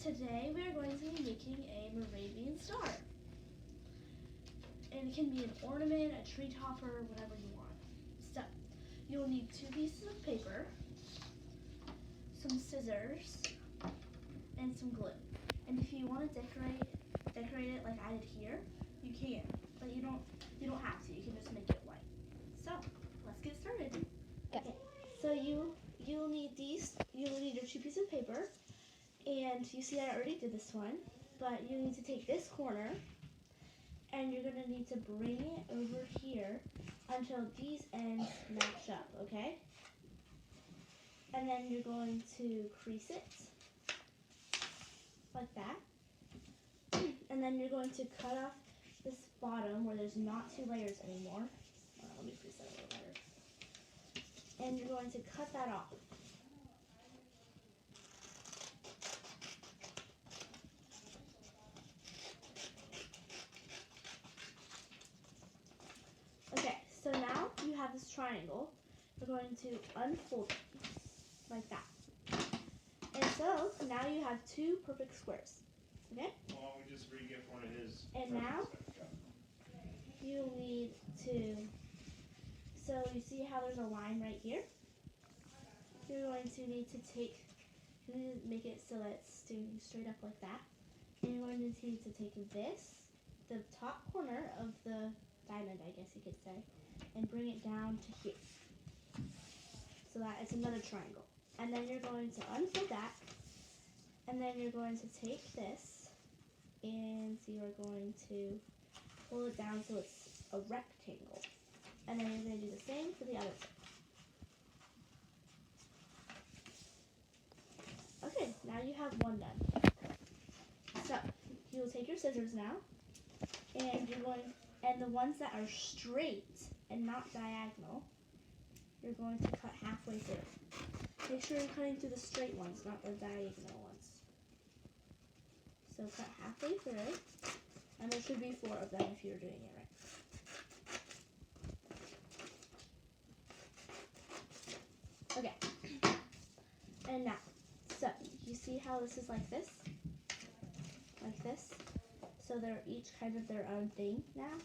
Today we are going to be making a Moravian star. And it can be an ornament, a tree topper, whatever you want. So, you'll need 2 pieces of paper, some scissors, and some glue. And if you want to decorate it like I did here, you can. But you don't have to. You can just make it white. So, let's get started. Okay. So you'll need your 2 pieces of paper. And you see I already did this one, but you need to take this corner and you're going to need to bring it over here until these ends match up, okay? And then you're going to crease it like that. And then you're going to cut off this bottom where there's not 2 layers anymore. Let me crease that a little better. And you're going to cut that off. Okay, so now you have this triangle. We're going to unfold it like that. And so now you have 2 perfect squares. Okay? Well, we just re-gift one of his. And now you'll need to, so you see how there's a line right here? You're going to need to make it so that it's standing straight up like that. And you're going to need to take this, the top corner of the diamond, I guess you could say, and bring it down to here. So that it's another triangle. And then you're going to unfold that, and then you're going to take this, and so you're going to pull it down so it's a rectangle. And then you're going to do the same for the other side. Okay, now you have one done. So, you'll take your scissors now, and and the ones that are straight and not diagonal, you're going to cut halfway through. Make sure you're cutting through the straight ones, not the diagonal ones. So cut halfway through, and there should be 4 of them if you're doing it right. Okay. And now, so you see how this is like this? Like this? So they're each kind of their own thing now.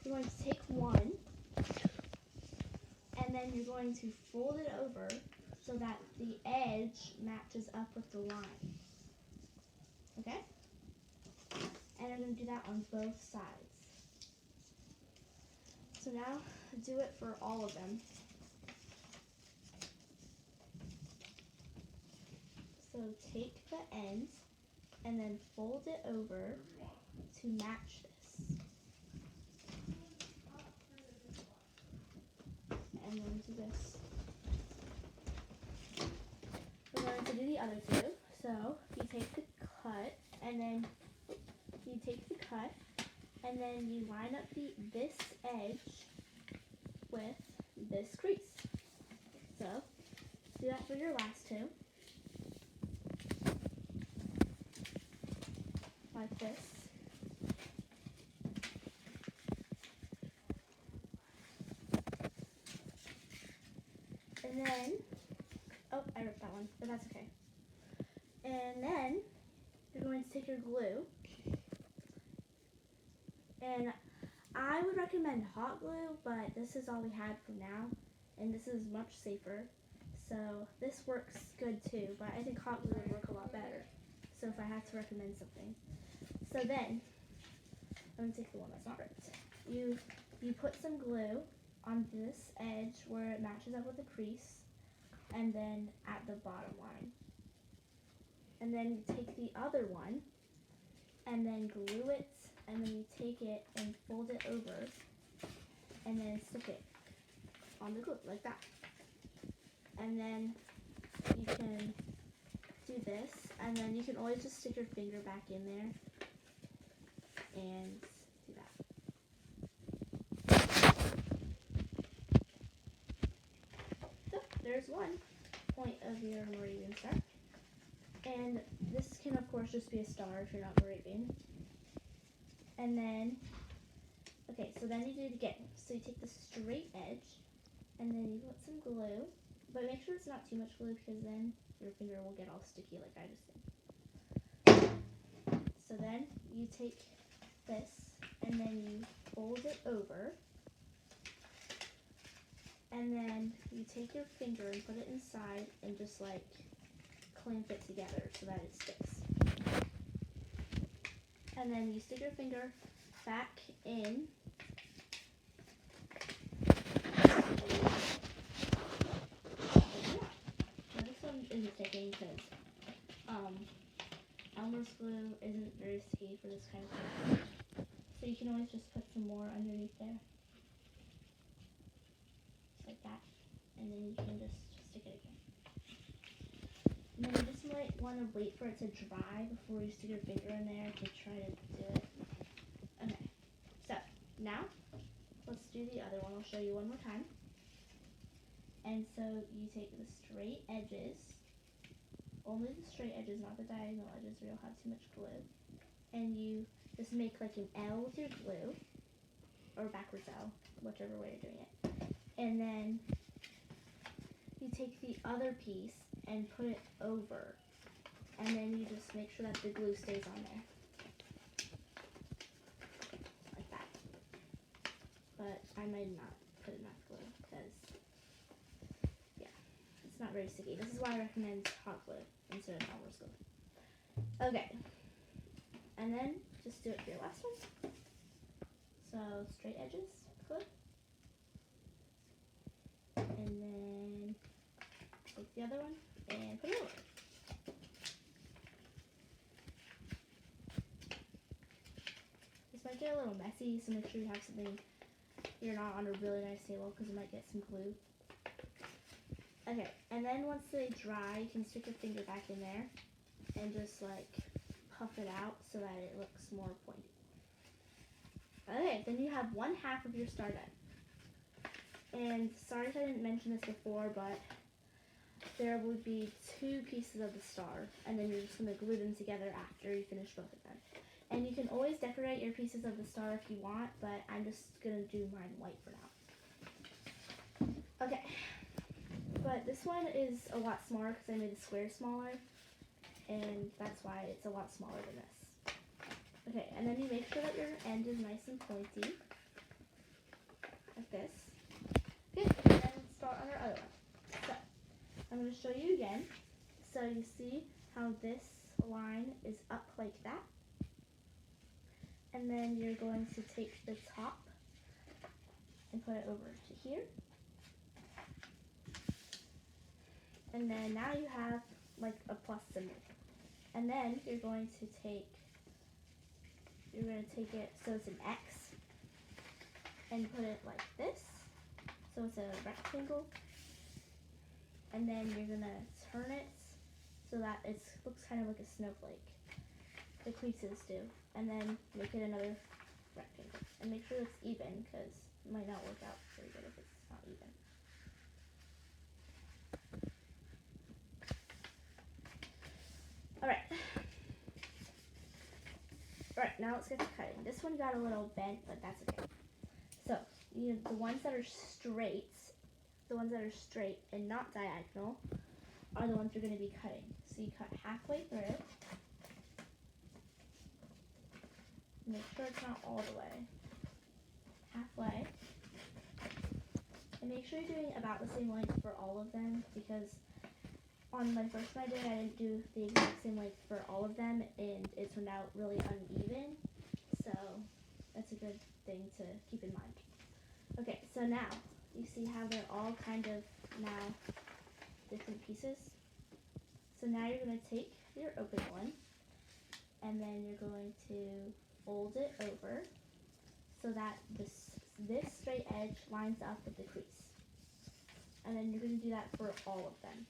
You're going to take one, and then you're going to fold it over so that the edge matches up with the line. Okay? And you're going to do that on both sides. So now do it for all of them. So take the ends and then fold it over to match this. And then do this. We're going to do the other 2. So you take the cut, and then you line up this edge with this crease. So do that for your last 2. Like this. And then, oh, I ripped that one, but that's okay. And then you're going to take your glue, and I would recommend hot glue, but this is all we had for now, and this is much safer. So this works good too, but I think hot glue would work a lot better. So if I had to recommend something. So then, I'm going to take the one that's not ripped. You put some glue on this edge where it matches up with the crease, and then at the bottom line. And then you take the other one, and then glue it, and then you take it and fold it over, and then stick it on the glue, like that. And then you can do this, and then you can always just stick your finger back in there, and do that. So, there's one point of your Moravian star. And this can, of course, just be a star if you're not Moravian. And then, okay, so then you do it again. So you take the straight edge, and then you put some glue. But make sure it's not too much glue, because then your finger will get all sticky like I just did. So then you take this and then you fold it over. And then you take your finger and put it inside and just like clamp it together so that it sticks. And then you stick your finger back in. Now this one isn't sticking because Elmer's glue isn't very sticky for this kind of thing. So you can always just put some more underneath there. Just like that. And then you can just stick it again. And then you just might want to wait for it to dry before you stick your finger in there to try to do it. Okay, so now let's do the other one. I'll show you one more time. And so you take the straight edges, only the straight edges, not the diagonal edges where you'll have too much glue. And you just make like an L with your glue, or backwards L, whichever way you're doing it. And then you take the other piece and put it over, and then you just make sure that the glue stays on there. Like that. But I might not put enough glue, because, yeah, it's not very sticky. This is why I recommend hot glue instead of Elmer's glue. Okay. And then just do it for your last one. So straight edges, glue. And then take the other one and put it over. This might get a little messy, so make sure you have something, you're not on a really nice table because you might get some glue. Okay, and then once they dry, you can stick your finger back in there and just like puff it out so that it looks more pointy. Okay, then you have one half of your star done. And sorry if I didn't mention this before, but there would be 2 pieces of the star, and then you're just going to glue them together after you finish both of them. And you can always decorate your pieces of the star if you want, but I'm just going to do mine white for now. Okay, but this one is a lot smaller because I made the square smaller, and that's why it's a lot smaller than this. Okay, and then you make sure that your end is nice and pointy, like this. Good, and then start on our other one. So, I'm going to show you again. So you see how this line is up like that. And then you're going to take the top and put it over to here. And then now you have like a plus symbol. And then you're going to take it so it's an X and put it like this. So it's a rectangle. And then you're going to turn it so that it looks kind of like a snowflake. The creases do. And then make it another rectangle. And make sure it's even because it might not work out very good if it's not even. Alright. Alright, now let's get to cutting. This one got a little bent, but that's okay. So, the ones that are straight, and not diagonal are the ones you're going to be cutting. So you cut halfway through. Make sure it's not all the way. Halfway. And make sure you're doing about the same length for all of them, because on my first one I didn't do the exact same length for all of them, and it turned out really uneven. So that's a good thing to keep in mind. Okay, so now you see how they're all kind of now different pieces. So now you're going to take your open one, and then you're going to fold it over so that this straight edge lines up with the crease. And then you're going to do that for all of them.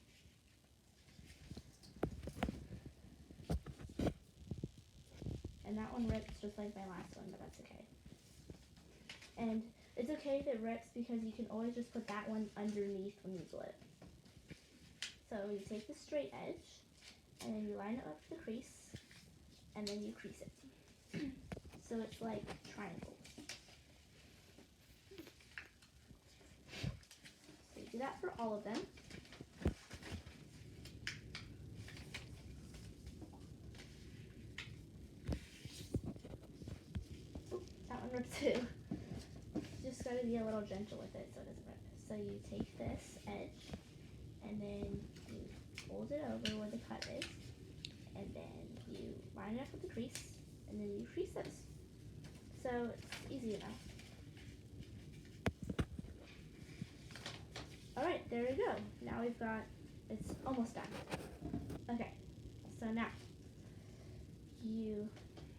And that one rips just like my last one, but that's okay. And it's okay if it rips because you can always just put that one underneath when you glue it. So you take the straight edge, and then you line it up with the crease, and then you crease it. So it's like triangles. So you do that for all of them. too. Just gotta be a little gentle with it so it doesn't rip. So you take this edge and then you fold it over where the cut is, and then you line it up with the crease, and then you crease this. So it's easy enough. Alright, there you go. Now we've got, it's almost done. Okay, so now,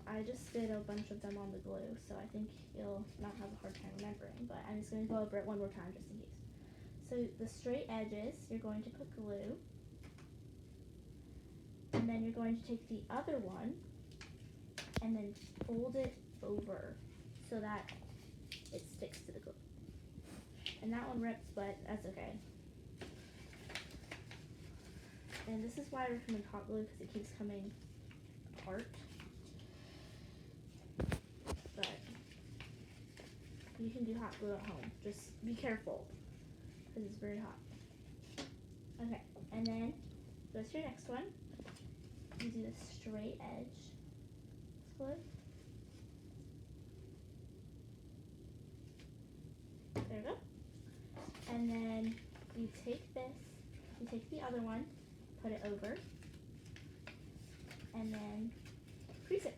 I just did a bunch of them on the glue, so I think you'll not have a hard time remembering, but I'm just going to go over it one more time just in case. So the straight edges, you're going to put glue, and then you're going to take the other one, and then fold it over so that it sticks to the glue. And that one rips, but that's okay. And this is why I recommend hot glue, because it keeps coming apart. But you can do hot glue at home. Just be careful, because it's very hot. Okay, and then go to your next one. You do the straight edge glue. There we go. And then you take this, you take the other one, put it over, and then crease it.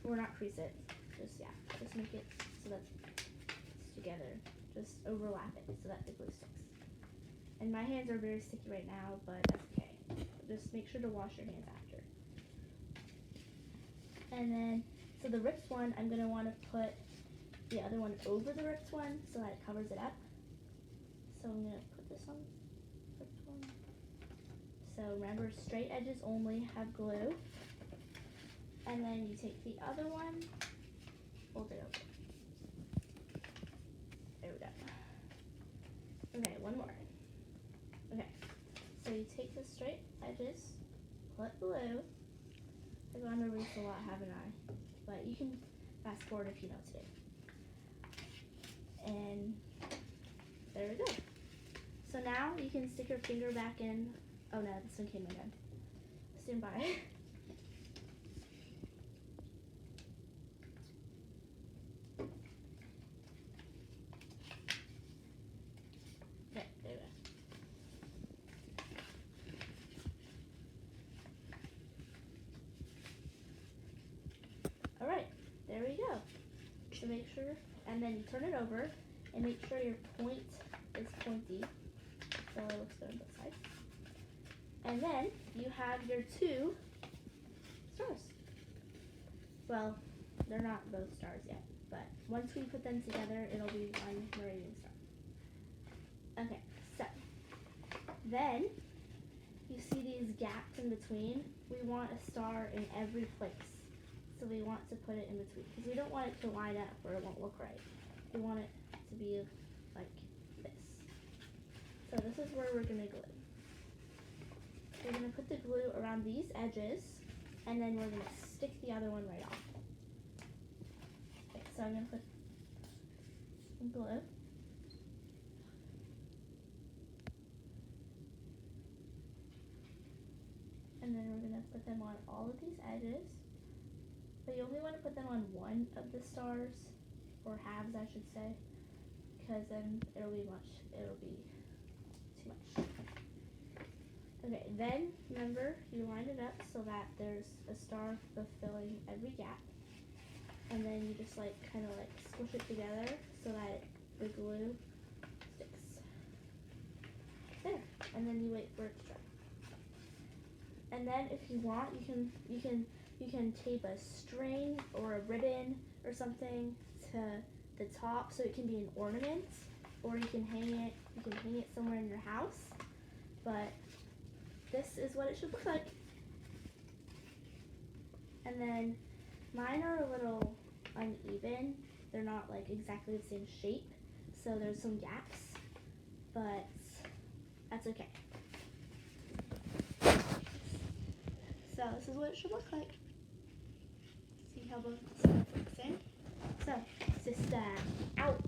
Or not crease it, just make it so that it's together. Just overlap it so that the glue sticks. And my hands are very sticky right now, but that's okay. Just make sure to wash your hands after. And then, so the ripped one, I'm going to want to put the other one over the ripped one so that it covers it up. So I'm going to put this on the ripped one. So remember, straight edges only have glue. And then you take the other one, fold it over. There we go. Okay, one more. Okay, so you take the straight edges, put glue. I've gone over this a lot, haven't I? But you can fast forward if you know to. And there we go. So now you can stick your finger back in. Oh no, this one came again. Stand by. Okay, there we go. Alright, there we go. So make sure, and then you turn it over and make sure your point is pointy. So it looks good on both sides. And then you have your two stars. Well, they're not both stars yet, but once we put them together, it'll be one Moravian star. Okay, so then you see these gaps in between. We want a star in every place. So we want to put it in between because we don't want it to line up or it won't look right. We want it to be like this. So this is where we're going to glue. We're going to put the glue around these edges, and then we're going to stick the other one right off. Okay, so I'm going to put some glue. And then we're going to put them on all of these edges. But you only want to put them on one of the stars, or halves I should say, because then it'll be too much. Okay, then remember you line it up so that there's a star fulfilling every gap, and then you just kind of squish it together so that the glue sticks. There, and then you wait for it to dry. And then if you want, you can tape a string or a ribbon or something to the top so it can be an ornament, or you can hang it somewhere in your house. But this is what it should look like. And then mine are a little uneven. They're not exactly the same shape, so there's some gaps, but that's okay. So this is what it should look like. See how both sides look the same? So, sister, out.